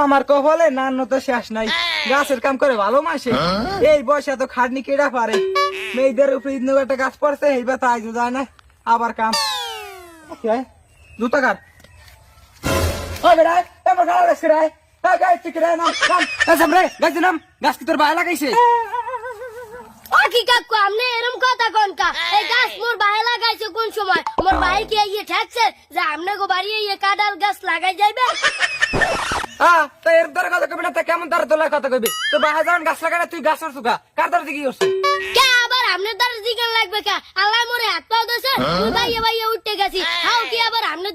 আমার কপালে নান্ন তো শেষ নাই, গাছের কাম করে ভালো মাসে। এই বয়সে তো খাটনি কেডা পারে, মেয়েদের উপরে একটা গাছ পড়ছে, এইবার তো আইজো যায় না আবার কাম। জুতা কাট গাছ কি তোর ভাই লাগাইছে? কি কাকু আপনি এরকম কথা কোন কা? এই গাছ মোর ভাই লাগাইছে কোন সময়? মোর ভাই কি ইয়ে ঠেকছে যে আপনি গো বাড়ি ইয়ে কাঁঠাল গাছ লাগাই যাইবে? তো এর দ্বারা কথা কবি না, তা কেমন দ্বারা তোলার কথা কবি? তো বাহা যখন গাছ লাগাই না, তুই গাছ করছো কা? কার দ্বারা কি করছো? কে আবার আপনার দ্বারা জিগান লাগবে কা? আল্লাহ মোরে হাত পাও দেছে, তুই ভাইয়া ভাইয়া উঠতে গেছি, হাও কি আবার আপনার